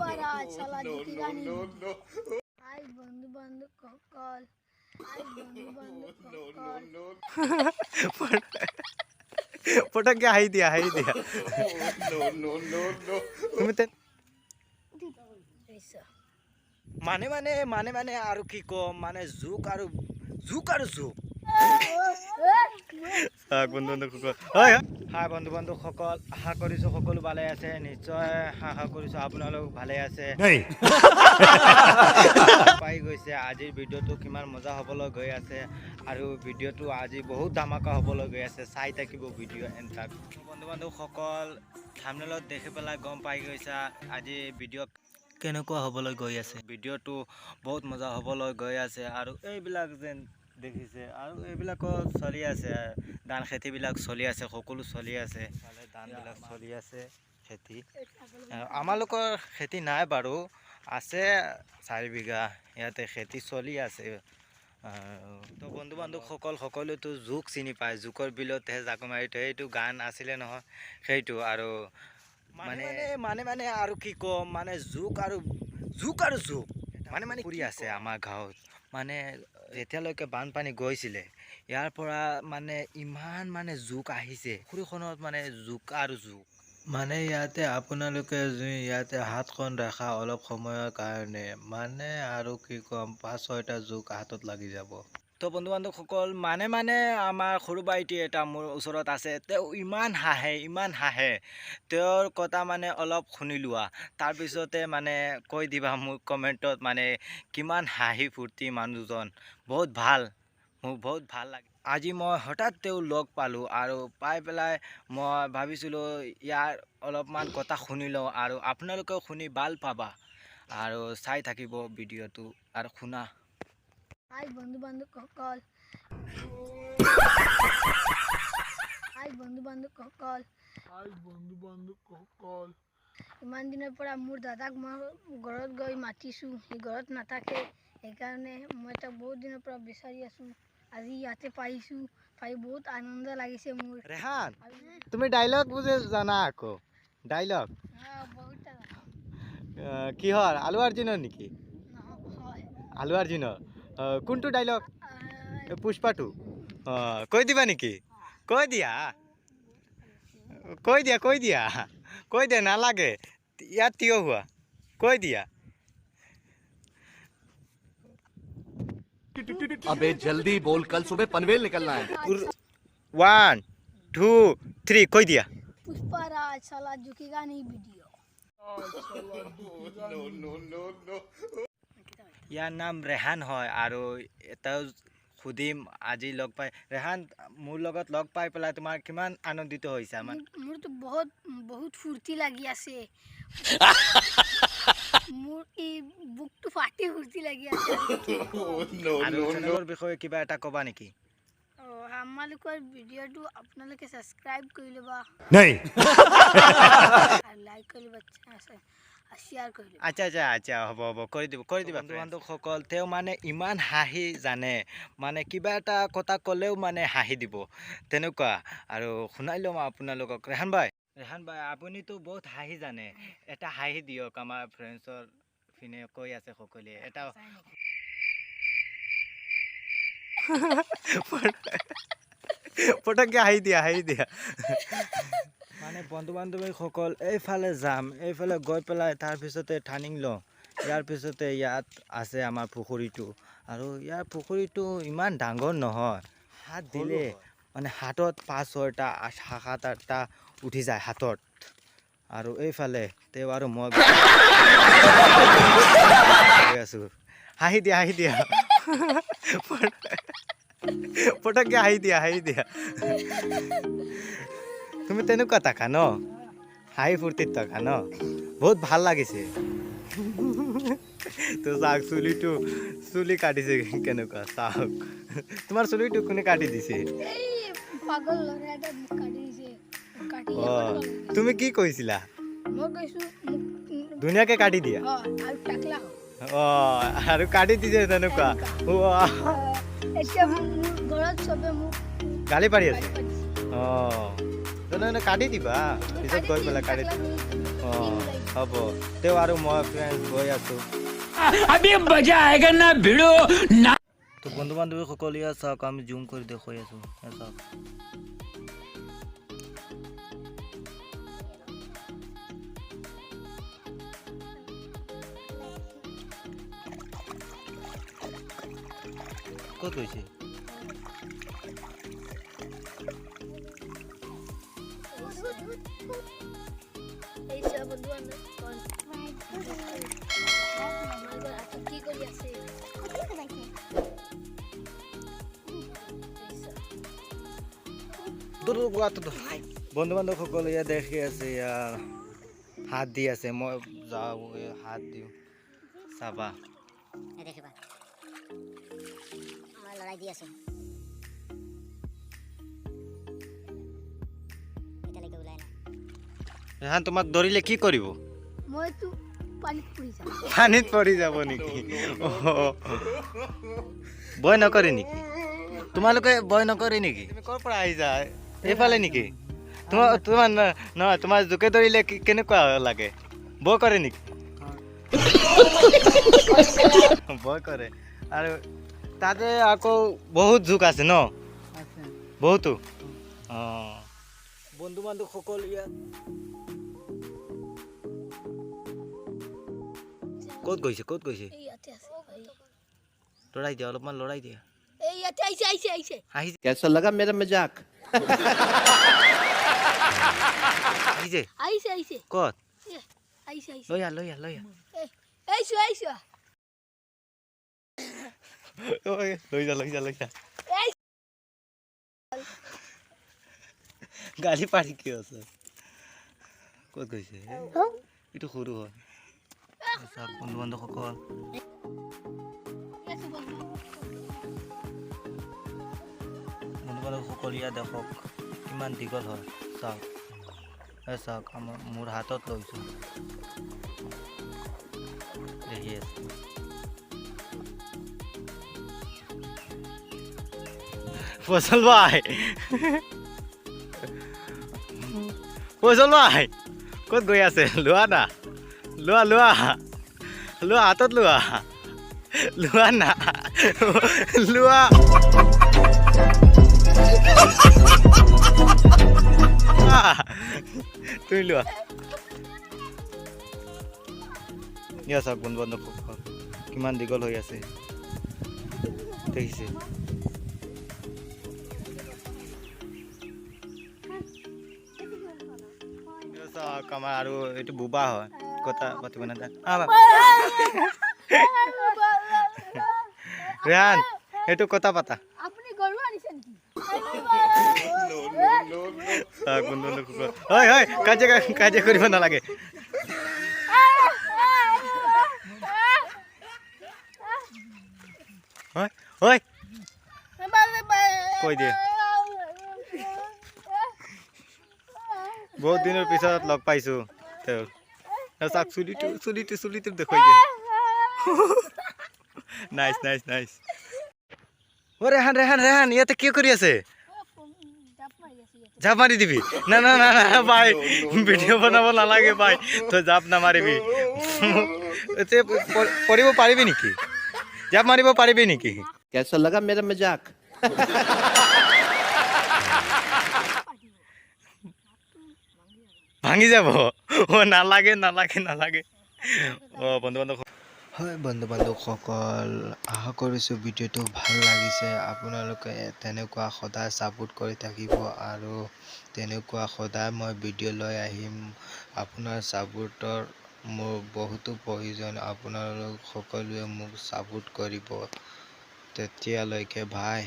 Para chala jukigani. Hi bandhu bandhu kokol. Hi bandhu bandhu kokol. পটককে হাঁহি দিয়া তুমি Eso. মানে আৰু কি কম মানে জোক আৰু জোক বন্ধু-বান্ধৱসকল হয় হাই বন্ধু-বান্ধৱসকল আশা কৰিছোঁ সকলো ভালে আছে নিশ্চয় আশা কৰিছোঁ আপোনালোক ভালে আছে পাই গৈছে আজিৰ ভিডিঅ'টো কিমান মজা হ'বলৈ গৈ আছে আৰু ভিডিঅ'টো আজি বহুত ধামাকা হ'বলৈ গৈ আছে চাই থাকিব ভিডিঅ' এণ্টাৰ বন্ধু-বান্ধৱসকল থাম্বনেইলত দেখি পেলাই গম পাই গৈছা আজি ভিডিঅ' কেনেকুৱা হ'বলৈ গৈ আছে ভিডিঅ'টো বহুত মজা হ'বলৈ গৈ আছে আৰু এইবিলাক যেন দেখিছে আৰু এইবিলাকত চলি আছে ধান খেতিবিলাক চলি আছে সকলো চলি আছে ধানবিলাক চলি আছে খেতি আমালোকৰ খেতি নাই বাৰু আছে 4 বিঘা ইয়াতে খেতি চলি আছে তো বন্ধু-বান্ধৱসকল সকলোতো জোক চিনি পায় জোকৰ বিলতহে জাকৈ মাৰি থৈ এইটো গান আছিলে নহয় সেইটো আৰু মানে আৰু কি কম মানে জোক মানে কৰি আছে আমাৰ গাঁৱত মানে যেতিয়ালৈকে বানপানী গৈছিলে ইয়াৰ পৰা মানে ইমান মানে জোক আহিছে পুখুৰীখনত মানে জোক মানে ইয়াতে আপোনালোকে ইয়াতে হাতখন ৰাখা অলপ সময়ৰ কাৰণে মানে আৰু কি কম 5-6টা জোক হাতত লাগি যাব তো বন্ধু-বান্ধৱসকল মানে আমাৰ সৰু ভাইটি এটা মোৰ ওচৰত আছে তেওঁ ইমান হাঁহে তেওঁৰ কথা মানে অলপ শুনি লোৱা তাৰপিছতে মানে কৈ দিবা মোক কমেণ্টত মানে কিমান হাঁহি ফূৰ্তি মানুহজন বহুত ভাল মোক বহুত ভাল লাগে আজি মই হঠাৎ তেওঁ লগ পালোঁ আৰু পাই পেলাই মই ভাবিছিলোঁ ইয়াৰ অলপমান কথা শুনি লওঁ আৰু আপোনালোকেও শুনি ভাল পাবা আৰু চাই থাকিব ভিডিঅ'টো আৰু শুনা Hi bandhu bandhu kokol. Hi bandhu bandhu kokol. ইমান দিনৰ পৰা মোৰ দাদাক মই ঘৰত গৈ মাতিছোঁ সি ঘৰত নাথাকে সেইকাৰণে মই তাক বহুত দিনৰ পৰা বিচাৰি আছোঁ আজি ইয়াতে পাইছোঁ পাই বহুত আনন্দ লাগিছে মোৰ ৰেহান তুমি ডায়লগ বুঝে জানা আকৌ ডায়লগ বহুত কিহৰ আলু অৰ্জুনৰ নেকি হয় আলু অৰ্জুনৰ কোনটো ডায়লগ পুষ্পা 2 কৈ দিবা নেকি কৈ দিয়া নালাগে ইয়াত থিয় হোৱা কৈ দিয়া अबे जल्दी बोल कल सुबह पनवेल निकलना है 1 2 3 কৈ দিয়া पुष्पा राज साला झुकेगा नहीं वीडियो ইয়াৰ নাম ৰেহান হয় আৰু এটাও সুধিম আজি লগ পাই ৰেহান মোৰ লগত লগ পাই পেলাই তোমাৰ কিমান আনন্দিত হৈছা মোৰতো বহুত ফূৰ্তি লাগি আছে মোৰ এই বুকটো ফাটি ফূৰ্তি লাগি আছে আৰু চেনেলৰ বিষয়ে কিবা এটা ক'বা নেকি আমালোকৰ ভিডিঅ'টো আপোনালোকে ছাবস্ক্ৰাইব কৰি ল'বা নাই আৰু লাইক কৰি ল'বা শ্বেয়াৰ কৰি ল'বা আচ্ছা হ'ব কৰি দিবা বন্ধু-বান্ধৱসকল তেওঁ মানে ইমান হাঁহি জানে মানে কিবা এটা কথা ক'লেও মানে হাঁহি দিব তেনেকুৱা আৰু শুনাই ল'ম আপোনালোকক ৰেহান ভাই আপুনিতো বহুত হাঁহি জানে এটা হাঁহি দিয়ক আমাৰ ফ্ৰেণ্ডছৰ ফিনে কৈ আছে সকলোৱে এটা পটককে হাঁহি দিয়া মানে বন্ধু-বান্ধৱীসকল এইফালে যাম এইফালে গৈ পেলাই তাৰপিছতে টাৰ্ণিং লওঁ ইয়াৰ পিছতে ইয়াত আছে আমাৰ পুখুৰীটো আৰু ইয়াৰ পুখুৰীটো ইমান ডাঙৰ নহয় হাত দিলে মানে হাতত 5-6টা 7-8টা উঠি যায় হাতত আৰু এইফালে তেওঁ আৰু মই আছোঁ হাঁহি দিয়া পটককে হাঁহি দিয়া তুমি তেনেকুৱা থাকা ন হাঁহি ফূৰ্তিত থাকা ন বহুত ভাল লাগিছে তো চাওক চুলি কাটিছে কেনেকুৱা চাওক তোমাৰ চুলিটো কোনে কাটি দিছে পাগল ল'ৰা এটা মোক কাটি দিছে তুমি কি কৈছিলা মই কৈছোঁ ধুনীয়াকে কাটি দিয়া আৰু টাকলা আৰু কাটি দিছে তেনেকুৱা এতিয়া মোৰ ঘৰত চবে মোক গালি পাৰি আছে কাটি দিবা পিছত গৈ পেলাই কাটি হ'ব তেও আৰু মই ফ্ৰেণ্ডছ গৈ আছোঁ अभी मजा आएगा ना भिड़ो ना। তো বন্ধু বান্ধৱীসকল ইয়াত চাওক আমি জুম কৰি দেখুৱাই আছোঁ চাওক ক'ত গৈছে এই চোৱা বন্ধু বান্ধৱ কি কৰি আছে বন্ধু বান্ধৱসকল ইয়াত দেখি আছে ইয়াৰ হাত দি আছে মই যাওঁ হাত দিওঁ চাবা দেখিবা মই লৰাই দি আছো এতিয়ালৈকে ওলাই নাই ৰেহান তোমাক ধৰিলে কি কৰিব মইতো পানীত পৰি যাম পানীত পৰি যাব নেকি ভয় নকৰে নেকি তোমালোকে ভয় নকৰে নেকি তুমি ক'ৰ পৰা আহিছা এইফালে নেকি তোমাৰ নহয় তোমাৰ জোকে ধৰিলে কেনেকুৱা লাগে ভয় কৰে নেকি ভয় কৰে আৰু তাতে আকৌ বহুত জোক আছে ন বহুতো অঁ বন্ধু বান্ধৱসকল ইয়াত ক'ত গৈছে এই ইয়াতে আছে লৰাই দিয়া অলপমান লৰাই দিয়া এই ইয়াতে আহিছে আহি कैसा लगा मेरा मजाक আহিছে ক'ত আহিছে লৈ আহ এই চোৱা লৈ যা গাড়ী পাৰি কি আছে ক'ত গৈছে এইটো সৰু হয় চাওক বন্ধু বান্ধৱসকল ইয়াত দেখক কিমান দীঘল হয় চাওক মোৰ হাতত লৈছোঁ দেখি আছে ফজল ভাই ক'ত গৈ আছে লোৱা না লোৱা হাতত লোৱা না লোৱা তুমি লোৱা ইয়া চাওক বন্ধু বান্ধৱসকল কিমান দীঘল হৈ আছে দেখিছে চাওক আমাৰ আৰু এইটো বোবা হয় কথা পাতিব নাজানে ৰেহান এইটো কথা পাতা আপুনি গৰু আনিছে নেকি চাওক বন্ধু বান্ধৱসকল হয় কাজিয়া কৰিব নালাগে হয় কৈ দিয়ে বহুত দিনৰ পিছত লগ পাইছোঁ তেওঁৰ চাওক চুলিটো দেখুৱাই দিয়ে নাইচ অ' ৰেহান ইয়াতে কি কৰি আছে জাপ মাৰি দিবি না ভাই ভিডিঅ' বনাব নালাগে ভাই তই জাপ নামাৰিবি পৰিব পাৰিবি নেকি জাপ মাৰিব পাৰিবি নেকি कैसा लगा मेरा मजाक ভাঙি যাব অ' নালাগে অ' বন্ধু বান্ধৱসকল আশা কৰিছোঁ ভিডিঅ'টো ভাল লাগিছে আপোনালোকে তেনেকুৱা সদায় ছাপোৰ্ট কৰি থাকিব আৰু তেনেকুৱা সদায় মই ভিডিঅ' লৈ আহিম আপোনাৰ ছাপোৰ্টৰ মোৰ বহুতো প্ৰয়োজন আপোনালোক সকলোৱে মোক ছাপোৰ্ট কৰিব তেতিয়ালৈকে ভাই